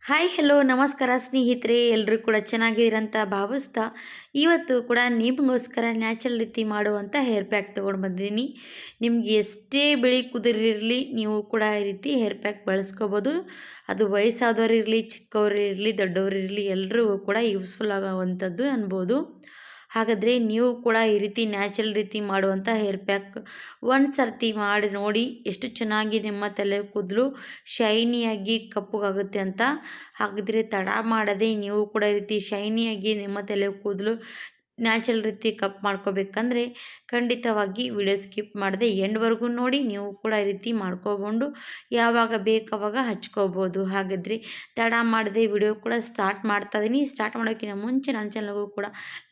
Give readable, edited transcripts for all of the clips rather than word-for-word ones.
Hi hello ನಮಸ್ಕಾರ ಸ್ನೇಹಿತರೆ, ಎಲ್ಲರೂ ಕೂಡ ಚೆನ್ನಾಗಿರಂತ ಭಾವಿಸ್ತಾ ಇವತ್ತು ಕೂಡ ನಿಮಗೋಸ್ಕರ ನ್ಯಾಚುರಲ್ ರೀತಿ ಮಾಡುವಂಥ ಹೇರ್ ಪ್ಯಾಕ್ ತೊಗೊಂಡು ಬಂದಿದ್ದೀನಿ. ನಿಮ್ಗೆ ಎಷ್ಟೇ ಬಿಳಿ ಕುದುರಿರಲಿ ನೀವು ಕೂಡ ಈ ರೀತಿ ಹೇರ್ ಪ್ಯಾಕ್ ಬಳಸ್ಕೋಬೋದು. ಅದು ವಯಸ್ಸಾದವರು ಇರಲಿ, ಚಿಕ್ಕವರು ಇರಲಿ, ದೊಡ್ಡವರು ಇರಲಿ, ಎಲ್ರಿಗೂ ಕೂಡ ಯೂಸ್ಫುಲ್ ಆಗೋವಂಥದ್ದು ಅನ್ಬೋದು. ಹಾಗಾದರೆ ನೀವು ಕೂಡ ಈ ರೀತಿ ನ್ಯಾಚುರಲ್ ರೀತಿ ಮಾಡುವಂಥ ಹೇರ್ ಪ್ಯಾಕ್ ಒಂದು ಸರ್ತಿ ಮಾಡಿ ನೋಡಿ, ಎಷ್ಟು ಚೆನ್ನಾಗಿ ನಿಮ್ಮ ತಲೆ ಕೂದಲು ಶೈನಿಯಾಗಿ ಕಪ್ಪಗಾಗುತ್ತೆ ಅಂತ. ಹಾಗಿದ್ರೆ ತಡ ಮಾಡದೆ ನೀವು ಕೂಡ ಈ ರೀತಿ ಶೈನಿಯಾಗಿ ನಿಮ್ಮ ತಲೆ ಕೂದಲು ನ್ಯಾಚುರಲ್ ರೀತಿ ಕಪ್ ಮಾಡ್ಕೋಬೇಕಂದ್ರೆ ಖಂಡಿತವಾಗಿ ವಿಡಿಯೋ ಸ್ಕಿಪ್ ಮಾಡದೆ ಎಂಡ್ವರೆಗೂ ನೋಡಿ. ನೀವು ಕೂಡ ಈ ರೀತಿ ಮಾಡ್ಕೊಕೊಂಡು ಯಾವಾಗ ಬೇಕಾವಾಗ ಹಚ್ಕೋಬೋದು. ಹಾಗಾದರೆ ತಡ ಮಾಡದೆ ವಿಡಿಯೋ ಕೂಡ ಸ್ಟಾರ್ಟ್ ಮಾಡ್ತಾ ಇದ್ದೀನಿ. ಸ್ಟಾರ್ಟ್ ಮಾಡೋಕ್ಕಿಂತ ಮುಂಚೆ ನನ್ನ ಚಾನಲ್ಗೂ ಕೂಡ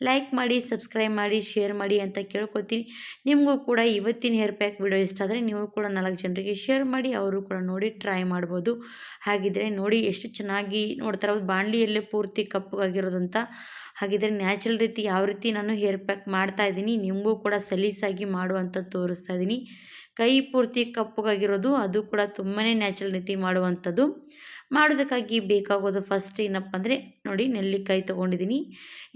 ಲೈಕ್ ಮಾಡಿ, ಸಬ್ಸ್ಕ್ರೈಬ್ ಮಾಡಿ, ಶೇರ್ ಮಾಡಿ ಅಂತ ಕೇಳ್ಕೊತೀನಿ. ನಿಮಗೂ ಕೂಡ ಇವತ್ತಿನ ಹೇರ್ ಪ್ಯಾಕ್ ವಿಡಿಯೋ ಇಷ್ಟ ಆದರೆ ನೀವು ಕೂಡ 4 ಜನರಿಗೆ ಶೇರ್ ಮಾಡಿ, ಅವರು ಕೂಡ ನೋಡಿ ಟ್ರೈ ಮಾಡ್ಬೋದು. ಹಾಗಿದ್ರೆ ನೋಡಿ ಎಷ್ಟು ಚೆನ್ನಾಗಿ ನೋಡ್ತಾ ಇರೋದು ಬಾಣಲಿಯಲ್ಲೇ ಪೂರ್ತಿ ಕಪ್ಪಗಾಗಿರೋದಂತ. ಹಾಗಿದ್ರೆ ನ್ಯಾಚುರಲ್ ರೀತಿ ಯಾವ ರೀತಿ ನಾನು ಹೇರ್ ಪ್ಯಾಕ್ ಮಾಡ್ತಾ ಇದ್ದೀನಿ ನಿಮಗೂ ಕೂಡ ಸಲೀಸಾಗಿ ಮಾಡುವಂಥದ್ದು ತೋರಿಸ್ತಾ ಇದ್ದೀನಿ. ಕೈ ಪೂರ್ತಿ ಕಪ್ಪಗಾಗಿರೋದು, ಅದು ಕೂಡ ತುಂಬಾ ನ್ಯಾಚುರಲ್ ರೀತಿ ಮಾಡುವಂಥದ್ದು. ಮಾಡೋದಕ್ಕಾಗಿ ಬೇಕಾಗೋದು ಫಸ್ಟ್ ಏನಪ್ಪ ಅಂದರೆ ನೋಡಿ, ನೆಲ್ಲಿಕಾಯಿ ತೊಗೊಂಡಿದ್ದೀನಿ.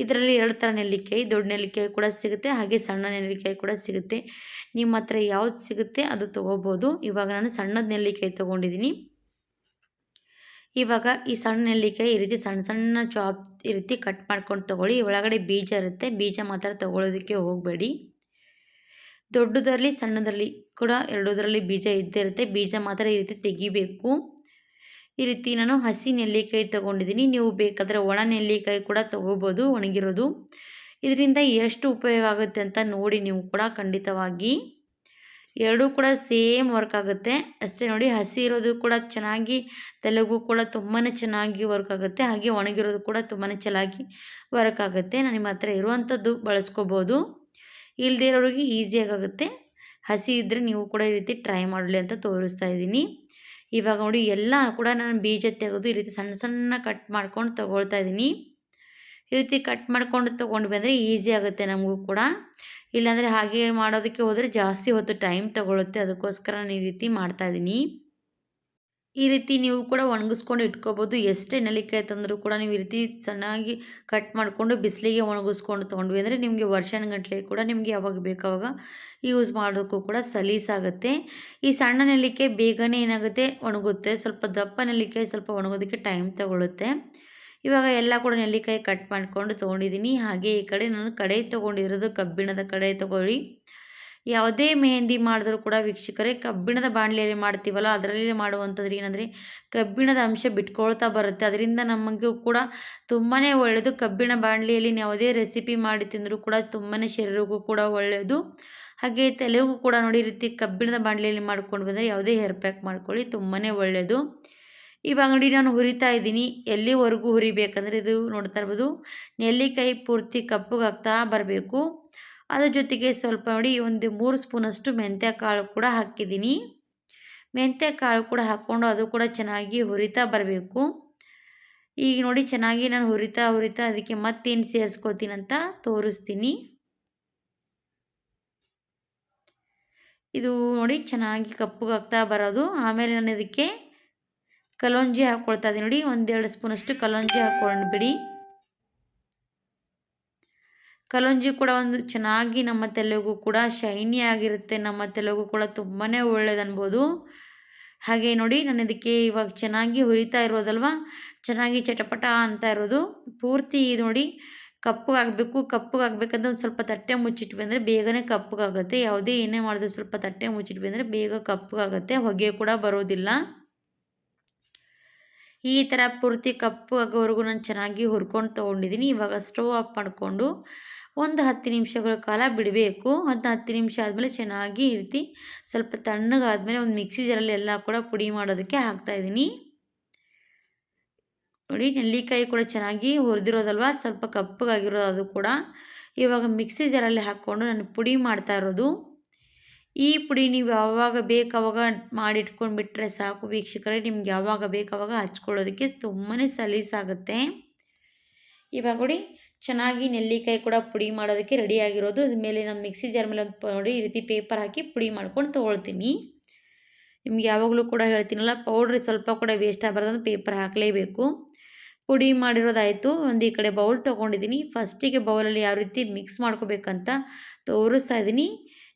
ಇದರಲ್ಲಿ 2 ಥರ ನೆಲ್ಲಿಕಾಯಿ, ದೊಡ್ಡ ನೆಲ್ಲಿಕಾಯಿ ಕೂಡ ಸಿಗುತ್ತೆ, ಹಾಗೆ ಸಣ್ಣ ನೆಲ್ಲಿಕಾಯಿ ಕೂಡ ಸಿಗುತ್ತೆ. ನಿಮ್ಮ ಹತ್ರ ಯಾವ್ದು ಸಿಗುತ್ತೆ ಅದು ತೊಗೋಬೋದು. ಇವಾಗ ನಾನು ಸಣ್ಣದ ನೆಲ್ಲಿಕಾಯಿ ತೊಗೊಂಡಿದ್ದೀನಿ. ಇವಾಗ ಈ ಸಣ್ಣ ನೆಲ್ಲಿಕಾಯಿ ಈ ರೀತಿ ಸಣ್ಣ ಸಣ್ಣ ಚಾಪ್ ಈ ರೀತಿ ಕಟ್ ಮಾಡ್ಕೊಂಡು ತೊಗೊಳ್ಳಿ. ಒಳಗಡೆ ಬೀಜ ಇರುತ್ತೆ, ಬೀಜ ಮಾತ್ರ ತೊಗೊಳೋದಕ್ಕೆ ಹೋಗಬೇಡಿ. ದೊಡ್ಡದರಲ್ಲಿ ಸಣ್ಣದರಲ್ಲಿ ಕೂಡ ಎರಡೂದರಲ್ಲಿ ಬೀಜ ಇದ್ದೇ ಇರುತ್ತೆ, ಬೀಜ ಮಾತ್ರ ಈ ರೀತಿ ತೆಗಿಬೇಕು. ಈ ರೀತಿ ನಾನು ಹಸಿ ನೆಲ್ಲಿಕಾಯಿ ತೊಗೊಂಡಿದ್ದೀನಿ. ನೀವು ಬೇಕಾದರೆ ಒಣ ನೆಲ್ಲಿಕಾಯಿ ಕೂಡ ತೊಗೋಬೋದು, ಒಣಗಿರೋದು. ಇದರಿಂದ ಎಷ್ಟು ಉಪಯೋಗ ಆಗುತ್ತೆ ಅಂತ ನೋಡಿ ನೀವು ಕೂಡ ಖಂಡಿತವಾಗಿ. ಎರಡೂ ಕೂಡ ಸೇಮ್ ವರ್ಕ್ ಆಗುತ್ತೆ ಅಷ್ಟೇ. ನೋಡಿ, ಹಸಿ ಇರೋದು ಕೂಡ ಚೆನ್ನಾಗಿ ತಲೆಗೂ ಕೂಡ ತುಂಬಾ ಚೆನ್ನಾಗಿ ವರ್ಕ್ ಆಗುತ್ತೆ, ಹಾಗೆ ಒಣಗಿರೋದು ಕೂಡ ತುಂಬಾ ಚೆನ್ನಾಗಿ ವರ್ಕ್ ಆಗುತ್ತೆ. ನಾನು ನಿಮ್ಮ ಹತ್ರ ಇರುವಂಥದ್ದು ಬಳಸ್ಕೋಬೋದು, ಇಲ್ಲದೇ ಇರೋರಿಗೆ ಈಸಿಯಾಗುತ್ತೆ. ಹಸಿ ಇದ್ದರೆ ನೀವು ಕೂಡ ಈ ರೀತಿ ಟ್ರೈ ಮಾಡಲಿ ಅಂತ ತೋರಿಸ್ತಾ ಇದ್ದೀನಿ. ಇವಾಗ ನೋಡಿ ಎಲ್ಲ ಕೂಡ ನಾನು ಬೀಜ ತೆಗೆದು ಈ ರೀತಿ ಸಣ್ಣ ಸಣ್ಣ ಕಟ್ ಮಾಡ್ಕೊಂಡು ತೊಗೊಳ್ತಾ ಇದ್ದೀನಿ. ಈ ರೀತಿ ಕಟ್ ಮಾಡ್ಕೊಂಡು ತೊಗೊಂಡ್ವಿ ಅಂದರೆ ಈಸಿ ಆಗುತ್ತೆ ನಮಗೂ ಕೂಡ. ಇಲ್ಲಾಂದರೆ ಹಾಗೆ ಮಾಡೋದಕ್ಕೆ ಹೋದರೆ ಜಾಸ್ತಿ ಹೊತ್ತು ಟೈಮ್ ತೊಗೊಳುತ್ತೆ, ಅದಕ್ಕೋಸ್ಕರ ನಾನು ಈ ರೀತಿ ಮಾಡ್ತಾಯಿದ್ದೀನಿ. ಈ ರೀತಿ ನೀವು ಕೂಡ ಒಣಗಿಸ್ಕೊಂಡು ಇಟ್ಕೋಬೋದು. ಎಷ್ಟೇ ನೆಲ್ಲಿಕಾಯಿ ತಂದರೂ ಕೂಡ ನೀವು ಈ ರೀತಿ ಚೆನ್ನಾಗಿ ಕಟ್ ಮಾಡಿಕೊಂಡು ಬಿಸಿಲಿಗೆ ಒಣಗಿಸ್ಕೊಂಡು ತೊಗೊಂಡ್ವಿ ಅಂದರೆ ನಿಮಗೆ ವರ್ಷಾನುಗಟ್ಟಲೆ ಕೂಡ ನಿಮಗೆ ಯಾವಾಗ ಬೇಕಾವಾಗ ಯೂಸ್ ಮಾಡೋಕ್ಕೂ ಕೂಡ ಸಲೀಸಾಗುತ್ತೆ. ಈ ಸಣ್ಣ ನೆಲ್ಲಿಕಾಯಿ ಬೇಗನೆ ಏನಾಗುತ್ತೆ, ಒಣಗುತ್ತೆ. ಸ್ವಲ್ಪ ದಪ್ಪ ನೆಲ್ಲಿಕಾಯಿ ಸ್ವಲ್ಪ ಒಣಗೋದಕ್ಕೆ ಟೈಮ್ ತೊಗೊಳುತ್ತೆ. ಇವಾಗ ಎಲ್ಲ ಕೂಡ ನೆಲ್ಲಿಕಾಯಿ ಕಟ್ ಮಾಡ್ಕೊಂಡು ತೊಗೊಂಡಿದ್ದೀನಿ. ಹಾಗೆ ಈ ಕಡೆ ನಾನು ಕಡಾಯಿ ತೊಗೊಂಡಿರೋದು ಕಬ್ಬಿಣದ ಕಡಾಯಿ ತೊಗೊಳ್ಳಿ. ಯಾವುದೇ ಮೆಹಂದಿ ಮಾಡಿದ್ರೂ ಕೂಡ ವೀಕ್ಷಕರೇ, ಕಬ್ಬಿಣದ ಬಾಣಲೆಯಲ್ಲಿ ಮಾಡ್ತೀವಲ್ಲ ಅದರಲ್ಲಿ ಮಾಡುವಂಥದ್ದು ಏನಂದರೆ ಕಬ್ಬಿಣದ ಅಂಶ ಬಿಟ್ಕೊಳ್ತಾ ಬರುತ್ತೆ. ಅದರಿಂದ ನಮಗೂ ಕೂಡ ತುಂಬಾ ಒಳ್ಳೆಯದು. ಕಬ್ಬಿಣ ಬಾಣಲೆಯಲ್ಲಿ ಯಾವುದೇ ರೆಸಿಪಿ ಮಾಡಿ ತಿಂದರೂ ಕೂಡ ತುಂಬಾ ಶರೀರಕ್ಕೂ ಕೂಡ ಒಳ್ಳೆಯದು. ಹಾಗೆ ತಲೆಗೂ ಕೂಡ ನೋಡಿ, ಈ ರೀತಿ ಕಬ್ಬಿಣದ ಬಾಣಲೆಯಲ್ಲಿ ಮಾಡ್ಕೊಂಡು ಬಂದರೆ ಯಾವುದೇ ಹೇರ್ ಪ್ಯಾಕ್ ಮಾಡ್ಕೊಳ್ಳಿ, ತುಂಬಾ ಒಳ್ಳೆಯದು. ಇವಾಗ ನೋಡಿ ನಾನು ಹುರಿತಾ ಇದ್ದೀನಿ. ಎಲ್ಲಿವರೆಗೂ ಹುರಿಬೇಕಂದ್ರೆ ಇದು ನೋಡ್ತಾ ಇರ್ಬೋದು, ನೆಲ್ಲಿಕಾಯಿ ಪೂರ್ತಿ ಕಪ್ಪಗಾಗ್ತಾ ಬರಬೇಕು. ಅದ್ರ ಜೊತೆಗೆ ಸ್ವಲ್ಪ ನೋಡಿ ಒಂದು 3 ಸ್ಪೂನಷ್ಟು ಮೆಂತ್ಯ ಕಾಳು ಕೂಡ ಹಾಕಿದ್ದೀನಿ. ಮೆಂತ್ಯ ಕಾಳು ಕೂಡ ಹಾಕ್ಕೊಂಡು ಅದು ಕೂಡ ಚೆನ್ನಾಗಿ ಹುರಿತಾ ಬರಬೇಕು. ಈಗ ನೋಡಿ ಚೆನ್ನಾಗಿ ನಾನು ಹುರಿತಾ ಅದಕ್ಕೆ ಮತ್ತೇನು ಸೇರಿಸ್ಕೋತೀನಿ ಅಂತ ತೋರಿಸ್ತೀನಿ. ಇದು ನೋಡಿ ಚೆನ್ನಾಗಿ ಕಪ್ಪಗಾಗ್ತಾ ಬರೋದು. ಆಮೇಲೆ ನಾನು ಇದಕ್ಕೆ ಕಲೋಂಜಿ ಹಾಕ್ಕೊಳ್ತಾ ಇದ್ದೀನಿ. ನೋಡಿ, 1-2 ಸ್ಪೂನಷ್ಟು ಕಲೋಂಜಿ ಹಾಕ್ಕೊಂಡು ಬಿಡಿ. ಕಲೋಂಜಿ ಕೂಡ ಒಂದು ಚೆನ್ನಾಗಿ ನಮ್ಮ ತಲೆಗೂ ಕೂಡ ಶೈನಿ ಆಗಿರುತ್ತೆ, ನಮ್ಮ ತಲೆಗೂ ಕೂಡ ತುಂಬಾ ಒಳ್ಳೇದು ಅನ್ಬೋದು. ಹಾಗೆ ನೋಡಿ ನಾನು ಇದಕ್ಕೆ ಇವಾಗ ಚೆನ್ನಾಗಿ ಹುರಿತಾ ಇರೋದಲ್ವ, ಚೆನ್ನಾಗಿ ಚಟಪಟ ಅಂತ ಇರೋದು ಪೂರ್ತಿ ಇದು ನೋಡಿ ಕಪ್ಪಗಾಗಬೇಕು. ಕಪ್ಪಗಾಗಬೇಕಂದ್ರೆ ಒಂದು ಸ್ವಲ್ಪ ತಟ್ಟೆ ಮುಚ್ಚಿಟ್ವಿ ಅಂದರೆ ಬೇಗನೆ ಕಪ್ಪಗಾಗುತ್ತೆ. ಯಾವುದೇ ಏನೇ ಮಾಡಿದ್ರು ಸ್ವಲ್ಪ ತಟ್ಟೆ ಮುಚ್ಚಿಟ್ವಿ ಅಂದರೆ ಬೇಗ ಕಪ್ಪಗಾಗುತ್ತೆ, ಹೊಗೆ ಕೂಡ ಬರೋದಿಲ್ಲ. ಈ ಥರ ಪೂರ್ತಿ ಕಪ್ಪು ಆಗೋವರೆಗೂ ನಾನು ಚೆನ್ನಾಗಿ ಹುರ್ಕೊಂಡು ತೊಗೊಂಡಿದ್ದೀನಿ. ಇವಾಗ ಸ್ಟವ್ ಆಫ್ ಮಾಡಿಕೊಂಡು ಒಂದು 10 ನಿಮಿಷಗಳ ಕಾಲ ಬಿಡಬೇಕು. 10 ನಿಮಿಷ ಆದಮೇಲೆ ಚೆನ್ನಾಗಿ ಈ ರೀತಿ ಸ್ವಲ್ಪ ತಣ್ಣಗಾದ್ಮೇಲೆ ಒಂದು ಮಿಕ್ಸಿ ಜಾರಲ್ಲಿ ಎಲ್ಲ ಕೂಡ ಪುಡಿ ಮಾಡೋದಕ್ಕೆ ಹಾಕ್ತಾಯಿದ್ದೀನಿ. ನೋಡಿ, ನೆಲ್ಲಿಕಾಯಿ ಕೂಡ ಚೆನ್ನಾಗಿ ಹುರಿದಿರೋದಲ್ವ, ಸ್ವಲ್ಪ ಕಪ್ಪಗಾಗಿರೋದು ಅದು ಕೂಡ. ಇವಾಗ ಮಿಕ್ಸಿ ಜಾರಲ್ಲಿ ಹಾಕ್ಕೊಂಡು ನಾನು ಪುಡಿ ಮಾಡ್ತಾ ಇರೋದು. ಈ ಪುಡಿ ನೀವು ಯಾವಾಗ ಬೇಕಾವಾಗ ಮಾಡಿಟ್ಕೊಂಡ್ಬಿಟ್ರೆ ಸಾಕು ವೀಕ್ಷಕರೇ, ನಿಮ್ಗೆ ಯಾವಾಗ ಬೇಕಾವಾಗ ಹಚ್ಕೊಳ್ಳೋದಕ್ಕೆ ತುಂಬಾ ಸಲೀಸಾಗುತ್ತೆ. ಇವಾಗ ನೋಡಿ ಚೆನ್ನಾಗಿ ನೆಲ್ಲಿಕಾಯಿ ಕೂಡ ಪುಡಿ ಮಾಡೋದಕ್ಕೆ ರೆಡಿಯಾಗಿರೋದು. ಅದ್ಮೇಲೆ ನಾನು ಮಿಕ್ಸಿ ಜಾರ್ ಮೇಲೆ ನೋಡಿ ಈ ರೀತಿ ಪೇಪರ್ ಹಾಕಿ ಪುಡಿ ಮಾಡ್ಕೊಂಡು ತೊಗೊಳ್ತೀನಿ. ನಿಮ್ಗೆ ಯಾವಾಗಲೂ ಕೂಡ ಹೇಳ್ತೀನಲ್ಲ, ಪೌಡ್ರ್ ಸ್ವಲ್ಪ ಕೂಡ ವೇಸ್ಟ್ ಆಗಬಾರ್ದು, ಪೇಪರ್ ಹಾಕಲೇಬೇಕು. ಪುಡಿ ಮಾಡಿರೋದಾಯಿತು. ಒಂದು ಈ ಕಡೆ ಬೌಲ್ ತೊಗೊಂಡಿದ್ದೀನಿ. ಫಸ್ಟಿಗೆ ಬೌಲಲ್ಲಿ ಯಾವ ರೀತಿ ಮಿಕ್ಸ್ ಮಾಡ್ಕೋಬೇಕಂತ ತೋರಿಸ್ತಾ ಇದ್ದೀನಿ.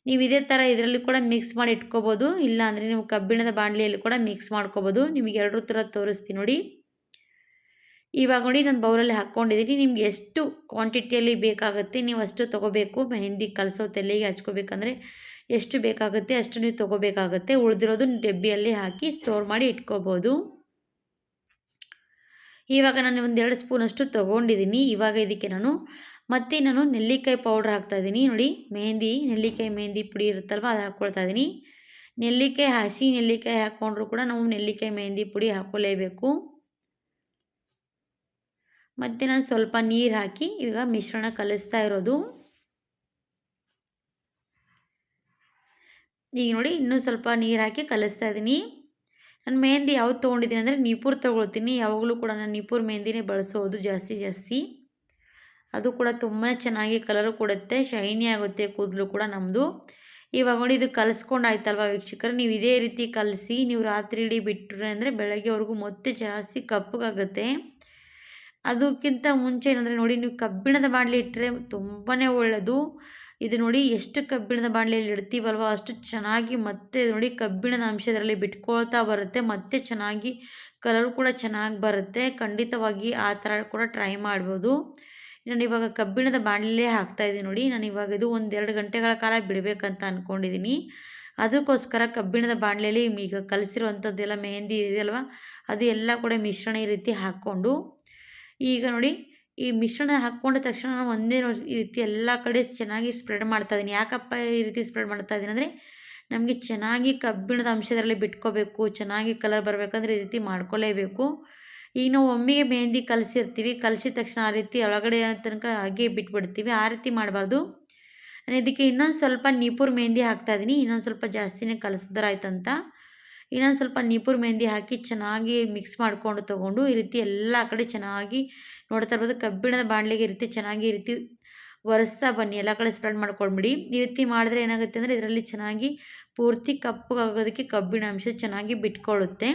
ನೀವು ಇದೇ ಥರ ಇದರಲ್ಲಿ ಕೂಡ ಮಿಕ್ಸ್ ಮಾಡಿ ಇಟ್ಕೋಬೋದು, ಇಲ್ಲ ಅಂದರೆ ನೀವು ಕಬ್ಬಿಣದ ಬಾಣಲಿಯಲ್ಲಿ ಕೂಡ ಮಿಕ್ಸ್ ಮಾಡ್ಕೋಬೋದು. ನಿಮಗೆ ಎರಡೂ ಥರ ತೋರಿಸ್ತೀನಿ ನೋಡಿ. ಇವಾಗ ನೋಡಿ ನಾನು ಬೌಲಲ್ಲಿ ಹಾಕ್ಕೊಂಡಿದ್ದೀನಿ. ನಿಮ್ಗೆ ಎಷ್ಟು ಕ್ವಾಂಟಿಟಿಯಲ್ಲಿ ಬೇಕಾಗುತ್ತೆ ನೀವು ಅಷ್ಟು ತೊಗೋಬೇಕು. ಮೆಹಂದಿ ಕಲಸೋ ತಲೆಗೆ ಹಚ್ಕೋಬೇಕಂದ್ರೆ ಎಷ್ಟು ಬೇಕಾಗುತ್ತೆ ಅಷ್ಟು ನೀವು ತೊಗೋಬೇಕಾಗುತ್ತೆ. ಉಳಿದಿರೋದು ಡಬ್ಬಿಯಲ್ಲಿ ಹಾಕಿ ಸ್ಟೋರ್ ಮಾಡಿ ಇಟ್ಕೋಬೋದು. ಇವಾಗ ನಾನು ಒಂದು 2 ಸ್ಪೂನಷ್ಟು ತೊಗೊಂಡಿದ್ದೀನಿ. ಇವಾಗ ಇದಕ್ಕೆ ನಾನು ನೆಲ್ಲಿಕಾಯಿ ಪೌಡ್ರ್ ಹಾಕ್ತಾಯಿದ್ದೀನಿ ನೋಡಿ. ನೆಲ್ಲಿಕಾಯಿ ಮೆಹಂದಿ ಪುಡಿ ಇರುತ್ತಲ್ವ ಅದು ಹಾಕ್ಕೊಳ್ತಾ ಇದ್ದೀನಿ. ಹಸಿ ನೆಲ್ಲಿಕಾಯಿ ಹಾಕ್ಕೊಂಡ್ರೂ ಕೂಡ ನಾವು ನೆಲ್ಲಿಕಾಯಿ ಮೆಹಂದಿ ಪುಡಿ ಹಾಕ್ಕೊಳ್ಳೇಬೇಕು. ಮತ್ತು ನಾನು ಸ್ವಲ್ಪ ನೀರು ಹಾಕಿ ಈಗ ಮಿಶ್ರಣ ಕಲಿಸ್ತಾ ಇರೋದು. ಈಗ ನೋಡಿ ಇನ್ನೂ ಸ್ವಲ್ಪ ನೀರು ಹಾಕಿ ಕಲಿಸ್ತಾ ಇದ್ದೀನಿ. ನಾನು ಮೆಹಂದಿ ಯಾವ್ದು ತೊಗೊಂಡಿದ್ದೀನಿ ಅಂದರೆ ನಿಪುರ್ ತೊಗೊಳ್ತೀನಿ. ಯಾವಾಗಲೂ ಕೂಡ ನಾನು ನಿಪುರ್ ಮೆಹಂದಿನೇ ಬಳಸೋದು ಜಾಸ್ತಿ. ಅದು ಕೂಡ ತುಂಬಾ ಚೆನ್ನಾಗಿ ಕಲರು ಕೊಡುತ್ತೆ, ಶೈನಿ ಆಗುತ್ತೆ ಕೂದಲು ಕೂಡ ನಮ್ಮದು. ಇವಾಗ ನೋಡಿ ಇದು ಕಲಿಸ್ಕೊಂಡಾಯ್ತಲ್ವ ವೀಕ್ಷಕರು, ನೀವು ಇದೇ ರೀತಿ ಕಲಸಿ ನೀವು ರಾತ್ರಿ ಇಡೀ ಬಿಟ್ಟರೆ ಅಂದರೆ ಬೆಳಗ್ಗೆವರೆಗೂ ಮತ್ತೆ ಜಾಸ್ತಿ ಕಪ್ಪಗಾಗುತ್ತೆ. ಅದಕ್ಕಿಂತ ಮುಂಚೆ ಏನಂದರೆ ನೋಡಿ, ನೀವು ಕಬ್ಬಿಣದ ಬಾಣಲೆ ಇಟ್ಟರೆ ತುಂಬಾ ಒಳ್ಳೆಯದು. ಇದು ನೋಡಿ ಎಷ್ಟು ಕಬ್ಬಿಣದ ಬಾಣಲೆಯಲ್ಲಿ ಇಡ್ತೀವಲ್ವ ಅಷ್ಟು ಚೆನ್ನಾಗಿ ಮತ್ತೆ ನೋಡಿ ಕಬ್ಬಿಣದ ಅಂಶ ಇದರಲ್ಲಿ ಬಿಟ್ಕೊಳ್ತಾ ಬರುತ್ತೆ. ಮತ್ತೆ ಚೆನ್ನಾಗಿ ಕಲರ್ ಕೂಡ ಚೆನ್ನಾಗಿ ಬರುತ್ತೆ. ಖಂಡಿತವಾಗಿ ಆ ಥರ ಕೂಡ ಟ್ರೈ ಮಾಡ್ಬೋದು. ನಾನು ಇವಾಗ ಕಬ್ಬಿಣದ ಬಾಣಲೆಯಲ್ಲೇ ಹಾಕ್ತಾಯಿದ್ದೀನಿ ನೋಡಿ. ನಾನು ಇವಾಗ ಇದು 1-2 ಗಂಟೆಗಳ ಕಾಲ ಬಿಡಬೇಕಂತ ಅಂದ್ಕೊಂಡಿದ್ದೀನಿ. ಅದಕ್ಕೋಸ್ಕರ ಕಬ್ಬಿಣದ ಬಾಣಲೆಯಲ್ಲಿ ಈಗ ಕಲಸಿರುವಂಥದ್ದೆಲ್ಲ ಮೆಹಂದಿ ಇದೆಯಲ್ವ ಅದು ಎಲ್ಲ ಕೂಡ ಮಿಶ್ರಣ ಈ ರೀತಿ ಹಾಕ್ಕೊಂಡು, ಈಗ ನೋಡಿ ಈ ಮಿಶ್ರಣ ಹಾಕ್ಕೊಂಡ ತಕ್ಷಣ ನಾನು ಒಂದೇ ಈ ರೀತಿ ಎಲ್ಲ ಕಡೆ ಚೆನ್ನಾಗಿ ಸ್ಪ್ರೆಡ್ ಮಾಡ್ತಾ ಇದ್ದೀನಿ. ಯಾಕಪ್ಪ ಈ ರೀತಿ ಸ್ಪ್ರೆಡ್ ಮಾಡ್ತಾ ಇದ್ದೀನಿ ಅಂದರೆ, ನಮಗೆ ಚೆನ್ನಾಗಿ ಕಬ್ಬಿಣದ ಅಂಶದಲ್ಲಿ ಬಿಟ್ಕೋಬೇಕು, ಚೆನ್ನಾಗಿ ಕಲರ್ ಬರಬೇಕಂದ್ರೆ ಈ ರೀತಿ ಮಾಡ್ಕೊಳ್ಳೇಬೇಕು. ಈಗ ನಾವು ಒಮ್ಮೆಗೆ ಮೆಹಂದಿ ಕಲಸಿರ್ತೀವಿ, ಕಲಸಿದ ತಕ್ಷಣ ಆ ರೀತಿ ಒಳಗಡೆ ತನಕ ಹಾಗೆ ಬಿಟ್ಬಿಡ್ತೀವಿ. ಆ ರೀತಿ ಮಾಡಬಾರ್ದು. ನಾನು ಇದಕ್ಕೆ ಇನ್ನೊಂದು ಸ್ವಲ್ಪ ನಿಪುರ್ ಮೆಹಂದಿ ಹಾಕ್ತಾಯಿದ್ದೀನಿ. ಇನ್ನೊಂದು ಸ್ವಲ್ಪ ಜಾಸ್ತಿನೇ ಕಲಸಿದ್ರಾಯ್ತಂತ ಇನ್ನೊಂದು ಸ್ವಲ್ಪ ನಿಪುರ್ ಮೆಹಂದಿ ಹಾಕಿ ಚೆನ್ನಾಗಿ ಮಿಕ್ಸ್ ಮಾಡಿಕೊಂಡು ತೊಗೊಂಡು ಈ ರೀತಿ ಎಲ್ಲ ಕಡೆ ಚೆನ್ನಾಗಿ ನೋಡ್ತಾ ಇರ್ಬೋದು. ಕಬ್ಬಿಣದ ಬಾಣಲೆಗೆ ಈ ರೀತಿ ಚೆನ್ನಾಗಿ ಈ ರೀತಿ ಒರೆಸ್ತಾ ಬನ್ನಿ, ಎಲ್ಲ ಕಡೆ ಸ್ಪ್ರೆಡ್ ಮಾಡ್ಕೊಂಡ್ಬಿಡಿ. ಈ ರೀತಿ ಮಾಡಿದ್ರೆ ಏನಾಗುತ್ತೆ ಅಂದರೆ ಇದರಲ್ಲಿ ಚೆನ್ನಾಗಿ ಪೂರ್ತಿ ಕಪ್ಪಗಾಗೋದಕ್ಕೆ ಕಬ್ಬಿಣ ಅಂಶ ಚೆನ್ನಾಗಿ ಬಿಟ್ಕೊಳ್ಳುತ್ತೆ.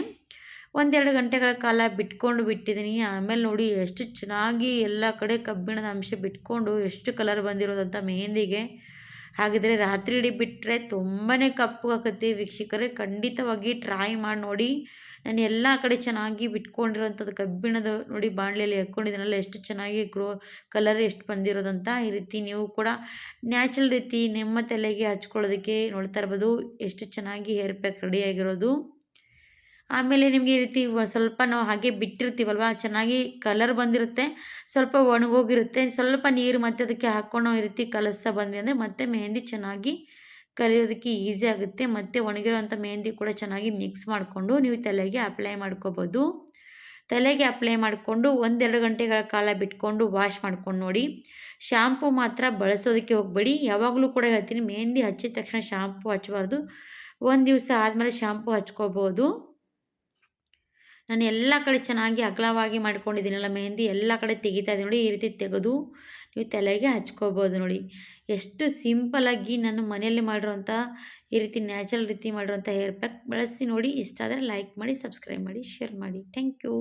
1-2 ಗಂಟೆಗಳ ಕಾಲ ಬಿಟ್ಟಿದ್ದೀನಿ. ಆಮೇಲೆ ನೋಡಿ ಎಷ್ಟು ಚೆನ್ನಾಗಿ ಎಲ್ಲ ಕಡೆ ಕಬ್ಬಿಣದ ಅಂಶ ಬಿಟ್ಕೊಂಡು ಎಷ್ಟು ಕಲರ್ ಬಂದಿರೋದಂತ ಮೆಹಂದಿಗೆ. ಹಾಗಿದ್ರೆ ರಾತ್ರಿ ಇಡೀ ಬಿಟ್ಟರೆ ತುಂಬಾ ಕಪ್ಪಗಾಗುತ್ತೆ ವೀಕ್ಷಕರೇ. ಖಂಡಿತವಾಗಿ ಟ್ರೈ ಮಾಡಿ ನೋಡಿ. ನಾನು ಎಲ್ಲ ಕಡೆ ಚೆನ್ನಾಗಿ ಬಿಟ್ಕೊಂಡಿರೋಂಥದ್ದು ಕಬ್ಬಿಣದ ನೋಡಿ ಬಾಣಲೆಯಲ್ಲಿ ಹಾಕ್ಕೊಂಡಿದ್ದೀನಲ್ಲ ಎಷ್ಟು ಚೆನ್ನಾಗಿ ಕಲರ್ ಎಷ್ಟು ಬಂದಿರೋದಂತ. ಈ ರೀತಿ ನೀವು ಕೂಡ ನ್ಯಾಚುರಲ್ ರೀತಿ ನಿಮ್ಮ ತಲೆಗೆ ಹಚ್ಕೊಳ್ಳೋದಕ್ಕೆ ನೋಡ್ತಾ ಇರ್ಬೋದು ಎಷ್ಟು ಚೆನ್ನಾಗಿ ಹೇರ್ ಪ್ಯಾಕ್ ರೆಡಿಯಾಗಿರೋದು. ಆಮೇಲೆ ನಿಮಗೆ ಈ ರೀತಿ ಸ್ವಲ್ಪ ನಾವು ಹಾಗೆ ಬಿಟ್ಟಿರ್ತೀವಲ್ವ ಚೆನ್ನಾಗಿ ಕಲರ್ ಬಂದಿರುತ್ತೆ, ಸ್ವಲ್ಪ ಒಣಗೋಗಿರುತ್ತೆ. ಸ್ವಲ್ಪ ನೀರು ಮತ್ತೆ ಅದಕ್ಕೆ ಹಾಕ್ಕೊಂಡು ಈ ರೀತಿ ಕಲಿಸ್ತಾ ಬಂದ್ವಿ ಅಂದರೆ ಮತ್ತೆ ಮೆಹಂದಿ ಚೆನ್ನಾಗಿ ಕಲಿಯೋದಕ್ಕೆ ಈಸಿ ಆಗುತ್ತೆ. ಮತ್ತು ಒಣಗಿರೋಂಥ ಮೆಹಂದಿ ಕೂಡ ಚೆನ್ನಾಗಿ ಮಿಕ್ಸ್ ಮಾಡಿಕೊಂಡು ನೀವು ತಲೆಗೆ ಅಪ್ಲೈ ಮಾಡ್ಕೋಬೋದು. ತಲೆಗೆ ಅಪ್ಲೈ ಮಾಡಿಕೊಂಡು 1-2 ಗಂಟೆಗಳ ಕಾಲ ಬಿಟ್ಕೊಂಡು ವಾಶ್ ಮಾಡ್ಕೊಂಡು ನೋಡಿ. ಶಾಂಪೂ ಮಾತ್ರ ಬಳಸೋದಕ್ಕೆ ಹೋಗಬೇಡಿ. ಯಾವಾಗಲೂ ಕೂಡ ಹೇಳ್ತೀನಿ, ಮೆಹಂದಿ ಹಚ್ಚಿದ ತಕ್ಷಣ ಶಾಂಪೂ ಹಚ್ಚಬಾರ್ದು. 1 ದಿವಸ ಆದಮೇಲೆ ಶಾಂಪೂ ಹಚ್ಕೋಬೋದು. ನಾನು ಎಲ್ಲ ಕಡೆ ಚೆನ್ನಾಗಿ ಅಗಲವಾಗಿ ಮಾಡ್ಕೊಂಡಿದ್ದೀನಲ್ಲ ಮೆಹಂದಿ ಎಲ್ಲ ಕಡೆ ತೆಗಿತಾ ಇದ್ದೀನಿ ನೋಡಿ. ಈ ರೀತಿ ತೆಗೆದು ನೀವು ತಲೆಗೆ ಹಚ್ಕೋಬೋದು ನೋಡಿ. ಎಷ್ಟು ಸಿಂಪಲಾಗಿ ನಾನು ಮನೆಯಲ್ಲೇ ಮಾಡಿರೋಂಥ ಈ ರೀತಿ ನ್ಯಾಚುರಲ್ ರೀತಿ ಮಾಡಿರೋಂಥ ಹೇರ್ ಪ್ಯಾಕ್ ಬಳಸಿ ನೋಡಿ. ಇಷ್ಟ ಆದರೆ ಲೈಕ್ ಮಾಡಿ, ಸಬ್ಸ್ಕ್ರೈಬ್ ಮಾಡಿ, ಶೇರ್ ಮಾಡಿ. Thank you.